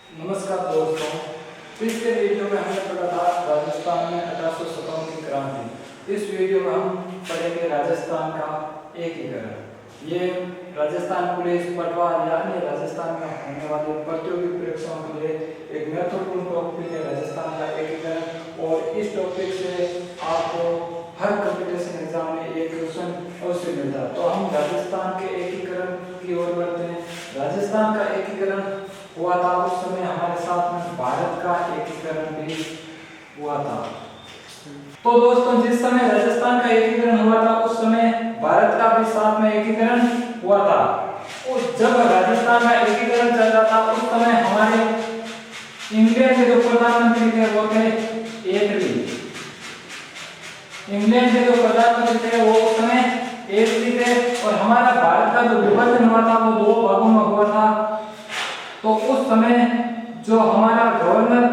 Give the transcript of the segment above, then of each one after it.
नमस्कार दोस्तों, पिछले वीडियो में हमने पढ़ा था राजस्थान में 1857 की क्रांति। इस वीडियो में हम पढ़ेंगे राजस्थान का एकीकरण। ये राजस्थान पुलिस, पटवार या अन्य राजस्थान में होने वाले प्रतियोगी परीक्षाओं के लिए एक महत्वपूर्ण टॉपिक है राजस्थान का एकीकरण। और इस टॉपिक से आपको हर कंपटीशन एग्जाम में एक क्वेश्चन अवश्य मिलता है। तो हम राजस्थान के एकीकरण की ओर बढ़ते हैं। राजस्थान का एकीकरण हुआ था उस समय हमारे साथ में भारत का एकीकरण भी हुआ था। तो दोस्तों, जिस समय राजस्थान का एकीकरण हुआ था उस समय भारत का भी साथ में एकीकरण हुआ था। उस जब राजस्थान का एकीकरण चल रहा था उस समय हमारे इंग्लैंड के जो प्रधानमंत्री थे वो थे एटली। इंग्लैंड के जो प्रधानमंत्री थे वो उस समय एटली थे। और हमारा भारत का जो विभाजन हुआ था वो दो भागों में हुआ था। तो उस समय जो हमारा गवर्नर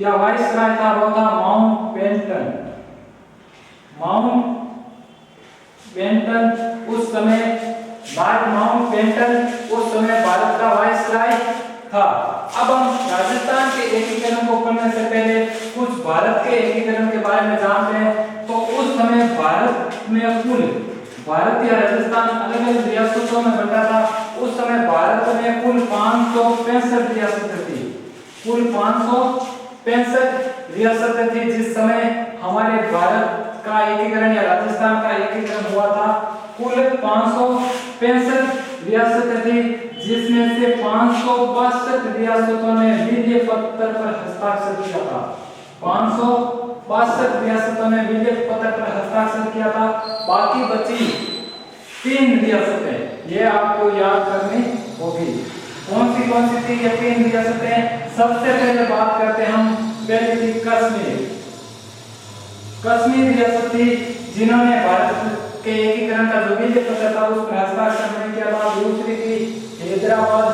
या वाइसराय था वो था माउंटबेटन। उस समय लॉर्ड माउंटबेटन उस समय भारत का वाइसराय था। अब हम राजस्थान के एकीकरण को पढ़ने से पहले कुछ भारत के एकीकरण के बारे में जानते हैं। तो उस समय भारत में कुल भारत या राजस्थान अलग अलग रियासतों में बंटा था। उस समय भारत में कुल 565 रियासतें थी। कुल 565 रियासतें थी जिस समय हमारे भारत का एकीकरण या राजस्थान का एकीकरण हुआ था। कुल 565 रियासतें थी जिसमें से 562 रियासतों ने विजय पत्र पर हस्ताक्षर किया था। 562 रियासतों ने विजय पत्र पर हस्ताक्षर किया था। बाकी बची 3 रियासतें ये आपको याद करनी होगी। कौन सी थी ये 3 रियासतें? सबसे पहले बात करते हैं हम पहली थी कश्मीर। कश्मीर रियासत थी जिन्होंने भारत के एकीकरण का जो विजय पत्र था उस पर हस्ताक्षर नहीं किया था। दूसरी थी हैदराबाद।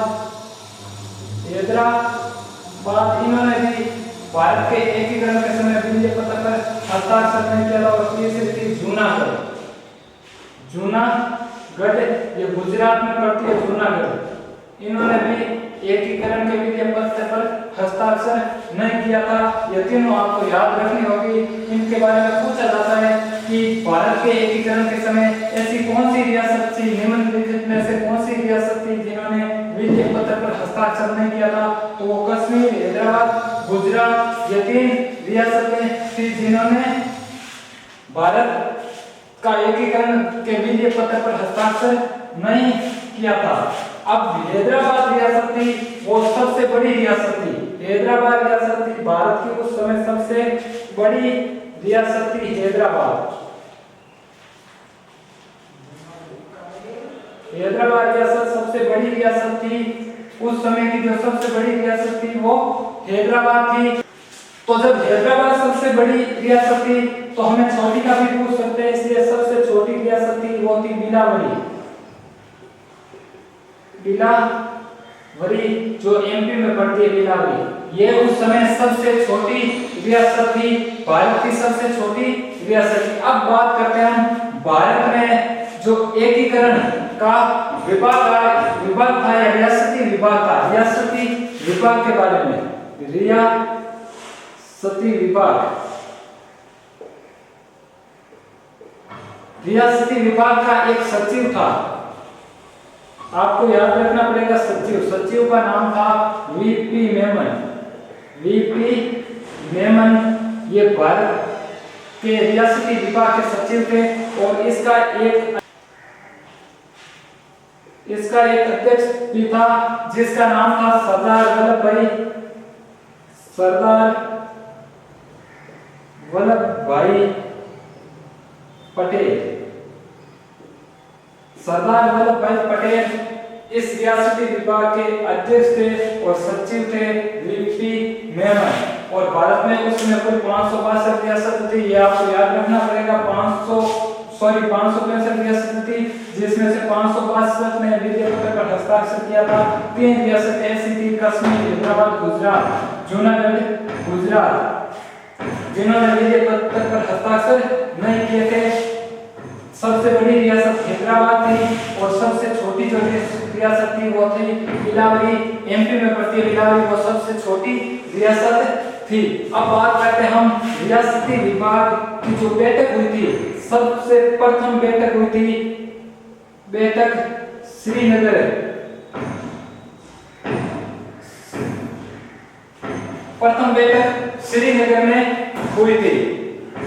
इन्होंने भी भारत के एकीकरण के समय विजय पत्र पर हस्ताक्षर नहीं किया था। और तीसरी थी जूनागढ़ ये गुजरात में पड़ती है। जूनागढ़ इन्होंने भी एकीकरण के विजय पत्र पर हस्ताक्षर नहीं किया था। ये तीनों आपको याद रखनी होगी। इनके बारे में पूछा जाता है कि भारत के एकीकरण के समय ऐसी कौन सी रियासत थी, निम्नलिखित में से कौन सी रियासत थी जिन्होंने विजय पत्र पर हस्ताक्षर नहीं किया था? तो वो कश्मीर, हैदराबाद, गुजरात ये 3 रियासतें थी जिन्होंने भारत का एकीकरण के विजय पत्र पर हस्ताक्षर नहीं किया था। अब हैदराबाद रियासत थी वो सबसे बड़ी रियासत थी। हैदराबाद रियासत थी भारत की उस समय सबसे बड़ी रियासत थी। हैदराबाद रियासत सबसे बड़ी रियासत थी। उस समय की जो सबसे बड़ी रियासत थी वो हैदराबाद थी। तो जब हैदराबाद सबसे बड़ी रियासत थी तो हमें छोटी का भी पूछ सकते हैं, इसलिए सबसे छोटी रियासत थी वो थी बिलावरी जो एमपी में पड़ती है। बिलावरी ये उस समय सबसे छोटी रियासत थी, भारत की सबसे छोटी रियासत थी। अब बात करते हैं हम भारत में जो एकीकरण का विभाग था या रियासती विभाग के बारे में। रियासती विभाग का एक सचिव था। आपको याद रखना पड़ेगा सचिव का नाम था वीपी मेमन। ये भारत के रियासती विभाग के सचिव थे। और इसका एक अध्यक्ष भी था जिसका नाम था सरदार वल्लभ भाई पटेल इस रियासती विभाग के अध्यक्ष थे और सचिव थे वीपी मेमन। और भारत में उस समय कुल 562 रियासत थी। ये आपको याद रखना पड़ेगा। 565 रियासत थी जिसमें से 562 ने विजय पत्र पर हस्ताक्षर किया था। 3 रियासतें ऐसी थी कश्मीर, हैदराबाद, गुजरात, जूनागढ़, गुजरात जिन्होंने विजय पत्र पर हस्ताक्षर नहीं किए थे। सबसे बड़ी रियासत हैदराबाद थी और सबसे छोटी जो रियासत थी वो थी बिलावरी एमपी में पड़ती है भिलावरी, वो सबसे छोटी रियासत थी। अब बात करते हैं हम रियासती विभाग की जो बैठक हुई थी, सबसे प्रथम बैठक हुई थी बैठक श्रीनगर, प्रथम बैठक श्रीनगर में हुई थी।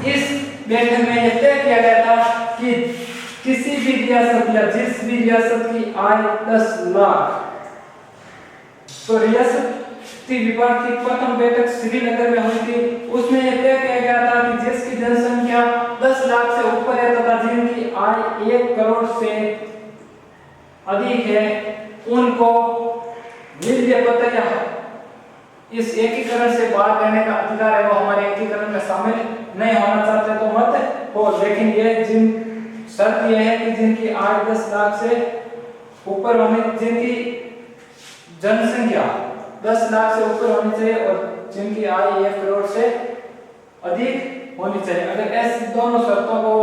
इस बैठक में यह तय किया गया था कि किसी भी रियासत या जिस भी रियासत की आय 10 लाख, तो रियासती विभाग की प्रथम बैठक श्रीनगर में हुई थी। उसमें यह तय किया गया था कि जिसकी जनसंख्या 10 लाख से ऊपर है तथा जिनकी आय 1 करोड़ से अधिक है, उनको विद्या पत्र या इस एकीकरण से बाहर रहने का अधिकार है। वो हमारे एकीकरण में शामिल नहीं होना चाहते तो मत हो, लेकिन ये जिन शर्त यह है कि जिनकी आय 10 लाख से ऊपर होनी, जिनकी जनसंख्या 10 लाख से ऊपर होनी चाहिए और जिनकी आय 1 करोड़ से अधिक होनी चाहिए। अगर ऐसी दोनों शर्तों को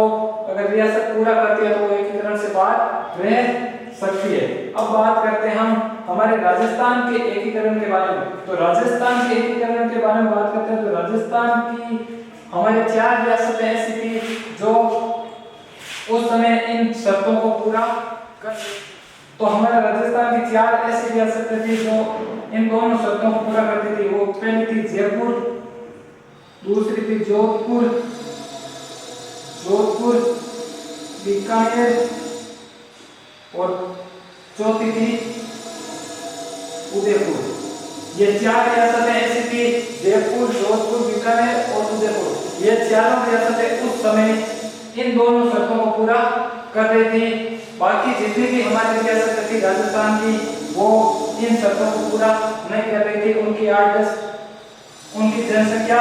अगर रियासत पूरा करती है तो वो एकीकरण से बाहर रह सकती है। अब बात करते हैं हम हमारे राजस्थान के एकीकरण के बारे में। तो राजस्थान के एकीकरण के बारे में बात करते हैं तो राजस्थान की हमारे 4 रियासतें ऐसी थी जो उस समय इन शर्तों को पूरा कर, तो हमारे राजस्थान की 4 ऐसी रियासतें थी जो इन दोनों शर्तों को पूरा करती थी। वो पहली थी जयपुर, दूसरी थी जोधपुर, बीकानेर और चौथी थी उदयपुर। ये 4 रियासतें ऐसी थी, जयपुर, जोधपुर, बीकानेर और उदयपुर। ये चारों रियासतें उस समय इन दोनों शर्तों को पूरा कर रही थी। बाकी जितनी भी हमारी रियासतें थी राजस्थान की, वो इन शर्तों को पूरा नहीं कर रही थी। उनकी जनसंख्या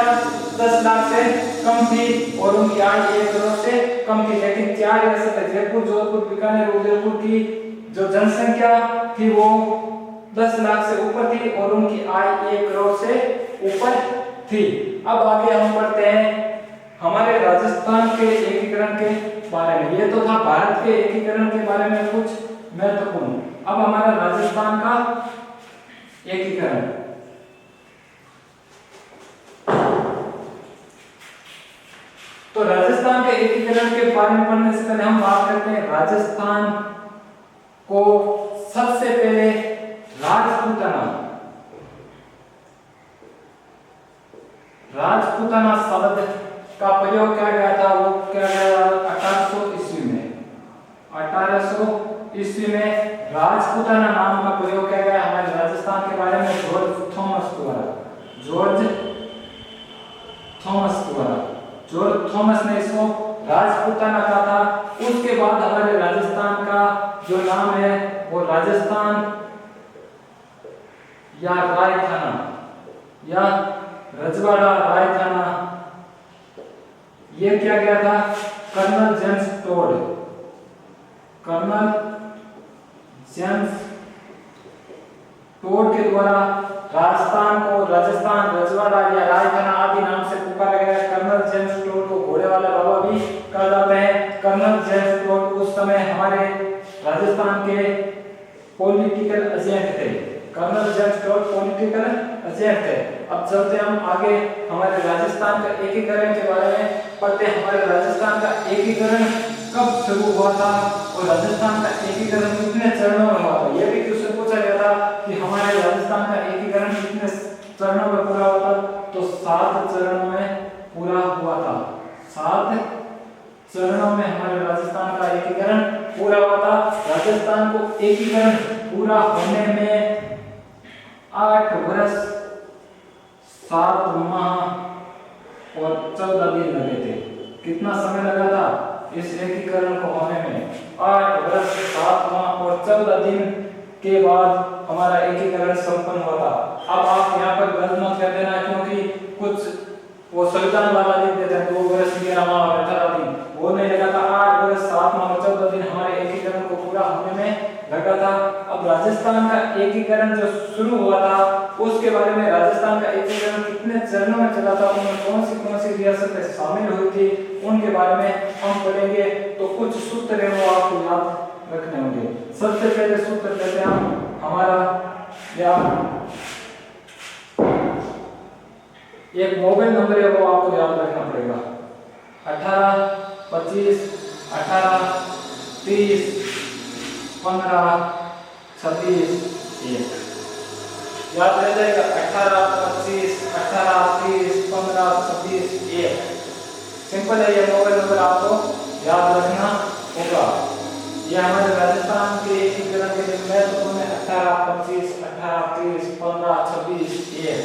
10 लाख से कम थी और उनकी आय 1 करोड़ से कम थी। लेकिन 4 रियासतें जयपुर, जोधपुर, बीकानेर, उदयपुर की जो जनसंख्या थी वो 10 लाख से ऊपर थी और उनकी आय 1 करोड़ से ऊपर थी। अब आगे हम पढ़ते हैं हमारे राजस्थान के एकीकरण के बारे में। ये तो था भारत के एकीकरण के बारे में कुछ महत्वपूर्ण। अब हमारा राजस्थान का एकीकरण। तो राजस्थान के एकीकरण के बारे में पढ़ने से पहले हम बात करते हैं राजस्थान को सबसे पहले राजपूताना शब्द का प्रयोग किया गया था। वो किया गया 1800 ईस्वी में। 1800 ईस्वी में राजपूताना नाम का प्रयोग किया गया हमारे राजस्थान के बारे में जॉर्ज थॉमस ने इसको राजपूताना कहा था। उसके बाद हमारे राजस्थान का जो नाम है वो राजस्थान या रायथाना या रजवाड़ा रायथाना, ये क्या गया था कर्नल जेम्स टोड के द्वारा राजस्थान रजवाड़ा या रायथाना आदि नाम से पुकारा गया। कर्नल जेम्स टोड को घोड़े वाला बाबा भी कहा जाता है। कर्नल जेम्स टोड उस समय हमारे राजस्थान के पॉलिटिकल एजेंट थे। Colonel James Tod political agent थे। अब चलते हम आगे हमारे राजस्थान का एकीकरण के बारे में पढ़ते हैं। हमारे राजस्थान का एकीकरण कब शुरू हुआ था और राजस्थान का एकीकरण कितने चरणों में हुआ था। यह भी क्वेश्चन पूछा गया था कि हमारे राजस्थान का एकीकरण कितने चरणों में पूरा हुआ था। तो 7 चरणों में पूरा हुआ था। 7 चरणों में हमारे राजस्थान का एकीकरण पूरा हुआ था। राजस्थान को एकीकरण पूरा होने में 8 वर्ष 7 माह और 14 दिन लगे थे। कितना समय लगा था इस एकीकरण को होने में? 8 वर्ष 7 माह और 14 दिन के बाद हमारा एकीकरण संपन्न हुआ था। अब आप यहाँ पर गलत मत कर देना, क्योंकि कुछ वो संविधान वाला लिख देते हैं 2 वर्ष 11 माह और 18 दिन। वो नहीं लगा था। 8 वर्ष 7 माह और 14 दिन हमारे एकीकरण को पूरा होने में लगा था। अब राजस्थान का एकीकरण जो शुरू हुआ था उसके बारे में, राजस्थान का एकीकरण कितने चरणों में चला था, उनमें कौन सी रियासतें शामिल हुई थी, उनके बारे में हम पढ़ेंगे। तो कुछ सूत्र है वो आपको याद रखने होंगे। सबसे पहले सूत्र लेते हैं हम हमारा या एक मोबाइल नंबर है वो आपको याद रखना पड़ेगा। 18 25 18 30 15 26 1 याद रह जाएगा। 18 25 18 30 15 26 1 सिंपल है। ये मोबाइल नंबर आपको याद रखना होगा। ये हमारे राजस्थान के एकीकरण के लिए महत्वपूर्ण है। 18 25 18 30 15 26 1।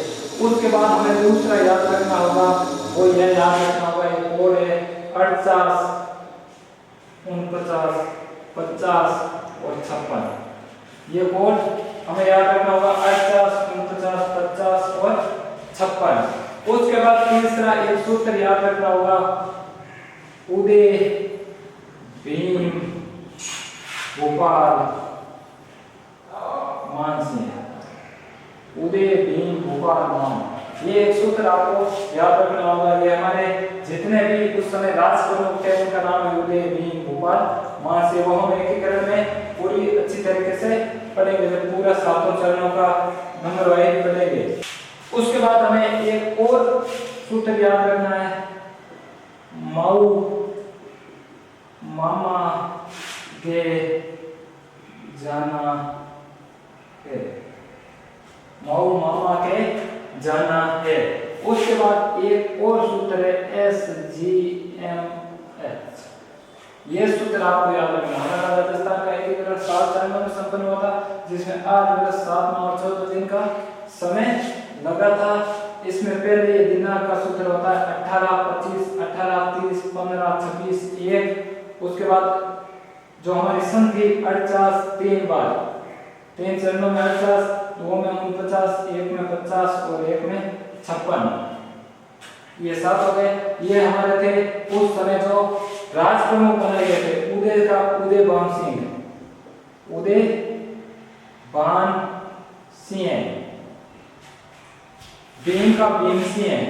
उसके बाद हमें दूसरा याद रखना होगा, वो यह याद रखना होगा एक और है 48 49 50 और 56। ये कोड हमें याद रखना होगा 48 49 50 और 56। उसके बाद तीसरा एक सूत्र याद रखना होगा उदय भीम भोपाल मानसिंह। उदय भीम भोपाल मान, ये एक सूत्र आपको याद रखना होगा। ये हमारे जितने भी उस समय राज प्रमुख थे उनका नाम है उदय भीम भोपाल मानसिंह। वो हम एकीकरण में पूरी अच्छी तरीके से पढ़ेंगे, जब पूरा सातों चरणों का नंबर वाइज पढ़ेंगे। उसके बाद हमें एक और सूत्र याद रखना है, माऊ मामा के जाना है। माऊ मामा के जाना है। उसके बाद एक और सूत्र है SGMH। ये सूत्र आपको याद रखना है। हमारा राजस्थान का एकीकरण 7 चरणों में संपन्न हुआ था, जिसमें 8 दिवस 7 माह और 14 दिन का समय लगा था। इसमें पहले ये दिनांक का सूत्र होता है 18 25 18 30 15 26 1। उसके बाद जो हमारी संधि 48 3 बार 3 चरणों में 48, 2 में 49, 1 में 50 और 1 में 56। ये 7 हो गए। ये हमारे थे उस समय जो राज प्रमुख बनाए गए थे। उदय का उदय भान सिंह, उदय भान सिंह। भीम का भीम सिंह,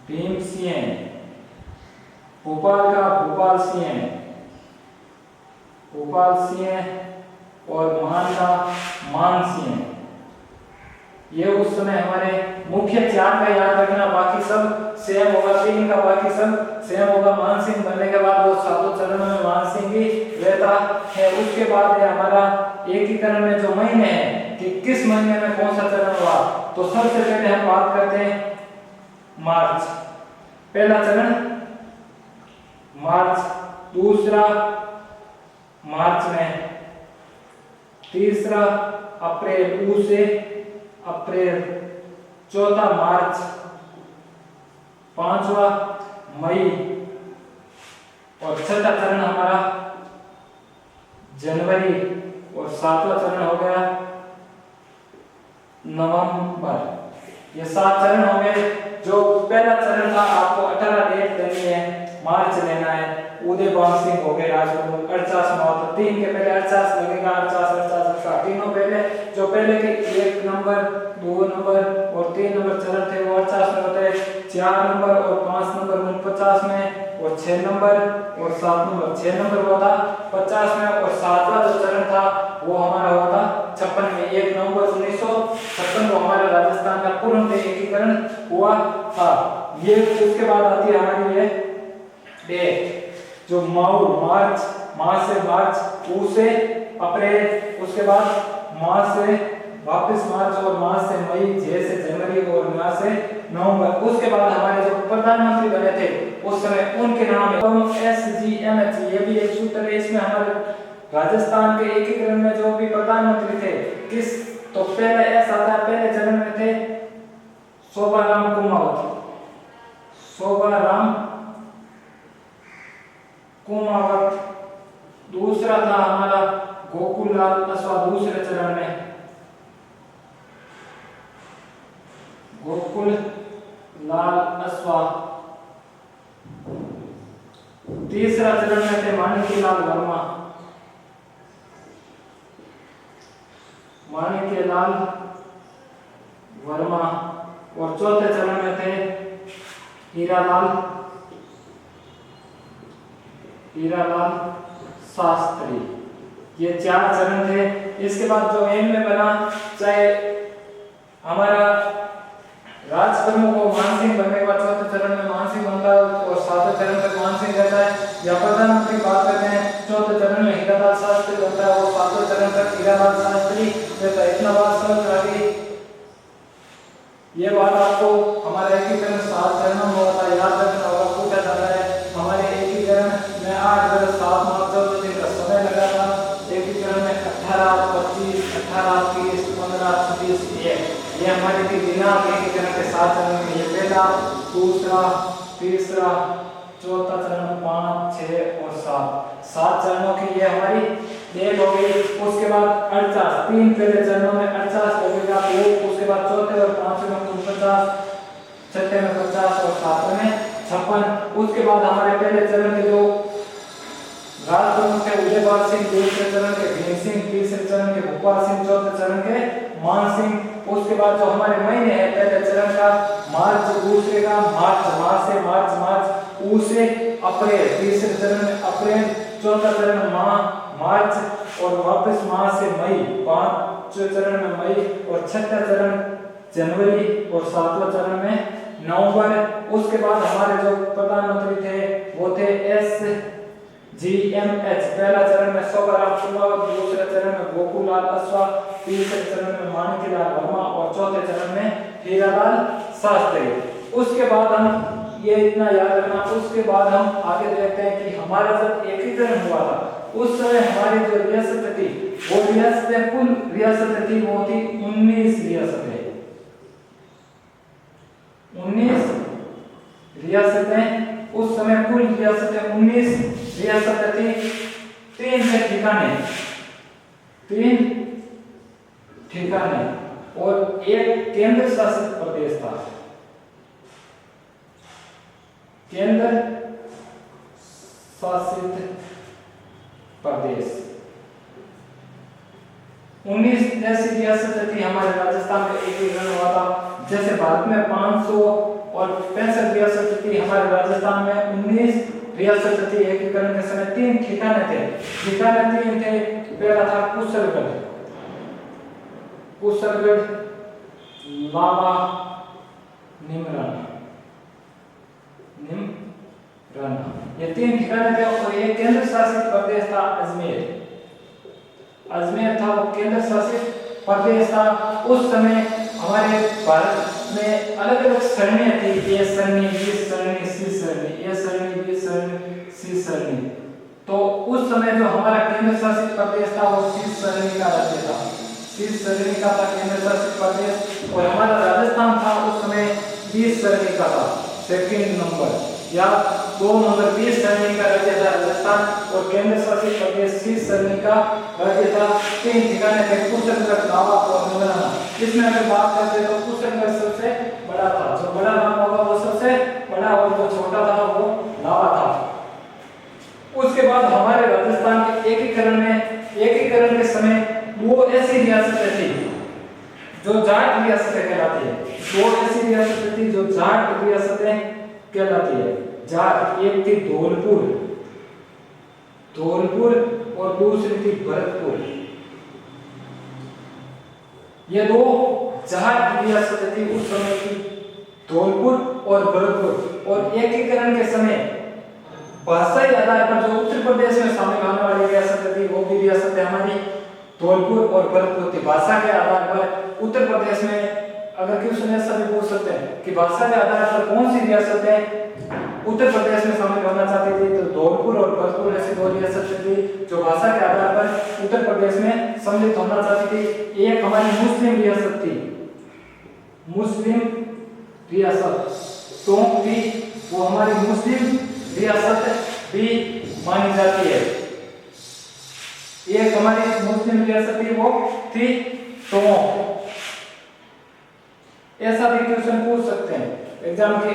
भीम सिंह। भोपाल का भोपाल सिंह, भोपाल सिंह। और मान का मान सिंह। ये उस समय हमारे मुख्य 4 का याद रखना, बाकी सब सेम होगा। 3 का बाकी सब सेम होगा। मान सिंह बनने के बाद वो सातों चरणों में मान सिंह भी रहता है। उसके बाद है हमारा एकीकरण में जो महीने हैं कि किस महीने में कौन सा चरण हुआ, तो सबसे पहले हम बात करते हैं मार्च। पहला चरण मार्च, दूसरा मार्च में, तीसरा अप्रैल ऊ से अप्रैल, चौथा मार्च, पांचवा मई और छठा चरण हमारा जनवरी और सातवां चरण हो गया नवंबर। ये 7 चरण हो गए। जो पहला चरण था आपको 18 डेट लेनी है, मार्च लेना है। उदय भान सिंह हो गए राजप्रमुख 48 माह, 3 के पहले 48 लगेगा, 48 तीनों पहले जो पहले के 1 नंबर 2 नंबर और 3 नंबर चरण थे वो 48 में होते हैं। 4 नंबर और 5 नंबर 49 में और 6 नंबर और 7 नंबर 6 नंबर हुआ था 50 में। और 7वां जो चरण था वो हमारा हुआ था 56 में। 1 नवंबर 1956 को हमारे राजस्थान का पूर्ण एकीकरण हुआ था। ये उसके बाद आती है हमारी ये डेट जो माऊ मार्च, माह से मार्च, ऊ से अप्रैल, उसके बाद माह से वापस मार्च और माह से मई, जे से जनवरी और माह से नवंबर। उसके बाद हमारे जो प्रधानमंत्री बने थे उस समय उनके नाम है SGMH। ये भी एक सूत्र है। इसमें हमारे राजस्थान के एकीकरण में जो भी प्रधानमंत्री थे किस, तो पहले एस आता है, पहले चरण में थे शोभाराम कुमावत, शोभाराम कुमावत। दूसरा था हमारा गोकुल लाल अश्वा, दूसरे चरण में गोकुल लाल अश्वा। तीसरा चरण में थे माणिक्यलाल वर्मा, माणिक्यलाल वर्मा। और चौथे चरण में थे हीरालाल शास्त्री। ये 4 चरण थे। इसके बाद जो एंड में बना, चाहे हमारा राज प्रमुख को मानसिंह बनने के बाद चौथे चरण में मानसिंह बनता है और सातवें चरण तक मानसिंह रहता है, या प्रधानमंत्री बात करते हैं चौथे चरण में हीरालाल शास्त्री बनता है और सातवें चरण तक हीरालाल शास्त्री रहता है। इतना बात समझ आ गई। ये बात आपको हमारे एकीकरण 7 चरणों में होता है, याद रखना होगा। पूछा जाता है हमारे एकीकरण में 8 बरस 7 माह 14 दिन का समय लगा था। एकीकरण में 18, 25, 18, 30, 15, 26, 1 ये हमारे की दिनांक एकीकरण के 7 चरण में, ये पहला, दूसरा, तीसरा, चौथा चरण, 5, 6 और 7 चरणों की ये हमारी एक हो गई। उसके बाद 48, 3 पहले चरणों में 48 लगेगा, उसके बाद चौथे और पांचवें में 49, छठे में 50 और सातवें में 56। उसके बाद हमारे पहले चरण के जो राज प्रमुख थे उदयपाल सिंह, दूसरे चरण के भीम सिंह, तीसरे चरण के भोपाल सिंह, चौथे चरण के मान सिंह। उसके बाद जो हमारे महीने हैं, पहले चरण का मार्च, दूसरे का मार्च माह से मार्च ऊ से अप्रैल, तीसरे चरण में अप्रैल, चौथा चरण मार्च और वापस माह से मई, पांचवें चरण में मई और छठा चरण जनवरी और सातवां चरण में नवंबर। उसके बाद हमारे जो प्रधानमंत्री थे वो थे SGMH, पहला चरण में शोभाराम श्रीवास्तव, दूसरे चरण में गोकुललाल अश्वा, तीसरे चरण में माणिक्यलाल वर्मा और चौथे चरण में हीरालाल शास्त्री। उसके बाद हम ये इतना याद रखना, उसके बाद हम आगे देखते हैं कि हमारा जब एकीकरण हुआ था उस समय हमारी जो रियासत थी वो रियासतें, कुल रियासतें थी वो थी 19 रियासतें। 19 रियासतें उस समय, कुल रियासतें 19 रियासतें थी। 3 ठिकाने और एक केंद्र शासित प्रदेश था। केंद्र शासित प्रदेश 19 ऐसी रियासतें थी हमारे राजस्थान में एकीकरण हुआ था। जैसे भारत में 500 और 65 रियासतें थी, हमारे राजस्थान में 19 रियासतें थी एकीकरण के समय। 3 ठिकाने थे, ठिकाने 3 थे। पहला था कुशलगढ़, लावा, निमराना। ये 3 ठिकाने थे और एक केंद्र शासित प्रदेश था अजमेर था, वो केंद्र शासित प्रदेश था। उस समय हमारे भारत में अलग अलग सरणियां थी, ए सरणी, बी सरणी, सी सरणी, ए सरणी, बी सरणी, सी सरणी। तो उस समय जो हमारा केंद्र शासित प्रदेश था वो सी सरणी का राज्य था, सी सरणी का था केंद्र शासित प्रदेश। और हमारा राजस्थान था उस समय 20 सरणी का था, सेकंड नंबर या 2 नंबर 20 सरणी का राज्य था राजस्थान और केंद्र शासित प्रदेश 30 सरणी का राज्य था। 3 ठिकाने थे, कुशलगढ़, लावा और निमराना। इसमें अगर बात करते हैं तो कुशलगढ़ सबसे बड़ा था, जो बड़ा नाम होगा वो सबसे बड़ा और जो छोटा था वो लावा था। उसके बाद हमारे राजस्थान के एकीकरण के समय वो ऐसी रियासतें थी जो जाट रियासतें कहलाती है। 2 ऐसी रियासतें थी जो जाट रियासतें कहलाती है। जाट, एक थी धौलपुर और दूसरी थी भरतपुर। ये 2 जाट रियासतें थी उस समय की, धौलपुर और भरतपुर। और एकीकरण के समय भाषाई आधार पर जो उत्तर प्रदेश में शामिल होने वाली रियासतें थी वो भी रियासतें हमारी धौलपुर और भरतपुर थी। भाषा के आधार पर उत्तर प्रदेश में अगर क्वेश्चन ऐसा भी पूछ सकते हैं कि भाषा के आधार पर कौन सी रियासतें उत्तर प्रदेश में शामिल होना चाहती थी, तो धौलपुर और भरतपुर ऐसी 2 रियासतें थी जो भाषा के आधार पर उत्तर प्रदेश में सम्मिलित होना चाहती थी। एक हमारी मुस्लिम रियासत थी, मुस्लिम रियासत टोंक थी, वो हमारी मुस्लिम रियासत भी मानी जाती है। एक हमारी मुस्लिम रियासत थी वो थी टोंक। ऐसा भी क्वेश्चन पूछ सकते हैं एग्जाम के,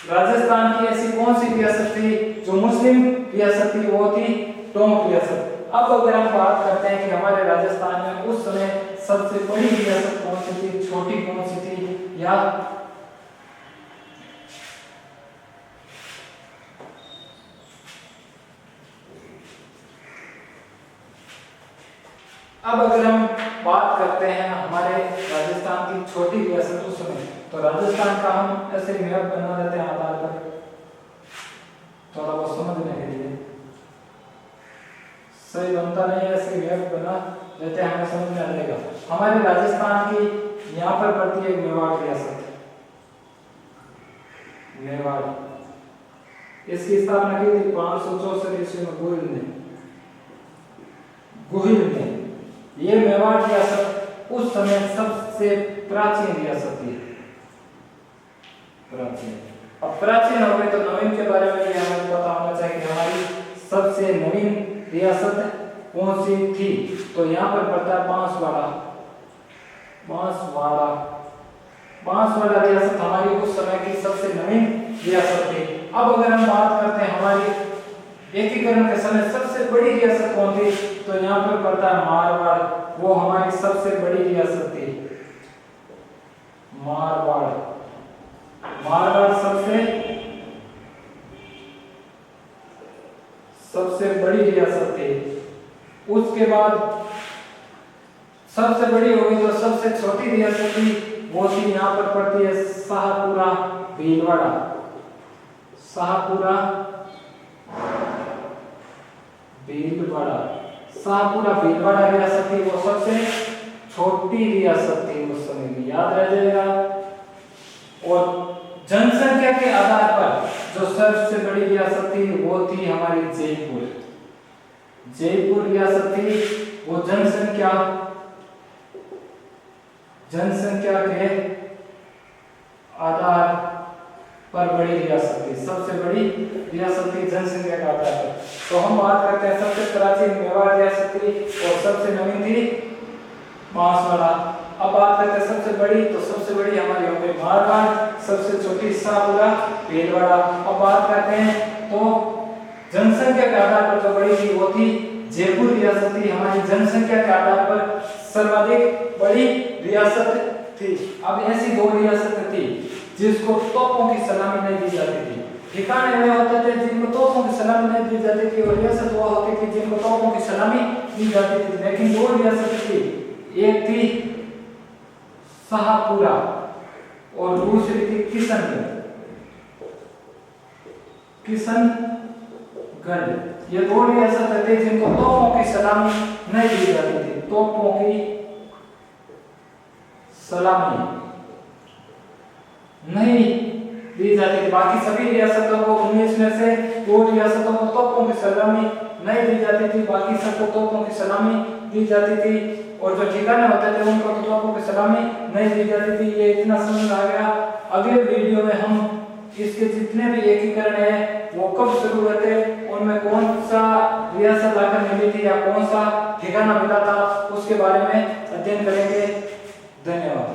राजस्थान की ऐसी कौन सी रियासत थी जो मुस्लिम रियासत थी, वो थी टोंक रियासत। अब अगर हम बात करते हैं कि हमारे राजस्थान में उस समय सबसे बड़ी रियासत कौन सी थी, छोटी कौन सी थी, या अब अगर हम बात करते हैं हमारे राजस्थान की छोटी रियासत उस समय, तो राजस्थान का हम ऐसे मैप बना देते हैं आधार पर, थोड़ा बहुत समझने के लिए। सही बनता नहीं है, ऐसे मैप बना देते हैं, हमें समझ में आ जाएगा। हमारे राजस्थान की यहाँ पर पड़ती है मेवाड़ रियासत, मेवाड़। इसकी स्थापना की थी 564 ईस्वी में गोहिल ने। ये मेवाड़ रियासत उस समय सबसे प्राचीन रियासत थी, प्राचीन। अब प्राचीन हो गई तो नवीन के बारे में भी हमें पता होना चाहिए कि हमारी सबसे नवीन रियासत कौन सी थी। तो यहाँ पर पड़ता है बांसवाड़ा। बांसवाड़ा, बांसवाड़ा रियासत हमारी उस समय की सबसे नवीन रियासत थी। अब अगर हम बात करते हैं हमारी एकीकरण के समय सबसे बड़ी रियासत कौन थी, तो यहाँ पर पड़ता है मारवाड़। वो हमारी सबसे बड़ी रियासत थी, मारवाड़। मारवाड़ सबसे बड़ी रियासत थी। उसके बाद सबसे बड़ी होगी तो सबसे छोटी रियासत थी, वो थी यहाँ पर पड़ती है शाहपुरा भीलवाड़ा। शाहपुरा भीलवाड़ा, शाहपुरा भीलवाड़ा रियासत थी, वो सबसे छोटी रियासत थी उस समय में, याद रह जाएगा। और जनसंख्या के आधार पर जो सबसे बड़ी रियासत थी वो थी हमारी जयपुर। जयपुर रियासत थी, वो जनसंख्या के आधार पर बड़ी रियासत थी, सबसे बड़ी रियासत थी जनसंख्या के आधार पर। तो हम बात करते हैं सबसे प्राचीन मेवाड़ रियासत थी और सबसे नवीन थी बांसवाड़ा। अब बात करते हैं सबसे बड़ी, तो सबसे बड़ी हमारी हो गई मारवाड़, सबसे छोटी शाहपुरा भीलवाड़ा। अब बात करते हैं तो जनसंख्या के आधार पर जो बड़ी थी वो थी जयपुर रियासत थी, हमारी जनसंख्या के आधार पर सर्वाधिक बड़ी रियासत थी। अब ऐसी दो रियासत थी जिसको तोपों की सलामी नहीं दी जाती थी। ठिकाने वे होते थे जिनको तोपों की सलामी नहीं दी जाती थी, और रियासत वो होती थी जिनको तोपों की सलामी दी जाती थी। लेकिन दो रियासत थी, एक थी शाहपुरा और दूसरी थी किशनगढ़। ये दो रियासत थे जिनको तोपों की सलामी नहीं दी जाती थी, तोपों की सलामी नहीं दी जाती थी। बाकी सभी रियासतों को 19 में से दो रियासतों को तोपों की सलामी नहीं दी जाती थी, बाकी सबको तोपों की सलामी दी जाती थी। और जो ठिकाने होते थे उनको तो तोपों की सलामी नहीं दी जाती थी। ये इतना समझ आ गया। अगले वीडियो में हम इसके जितने भी एकीकरण है वो कब शुरू हुए थे, उनमें कौन सा रियासत आकर मिली थी या कौन सा ठिकाना मिला था, उसके बारे में अध्ययन करेंगे। धन्यवाद।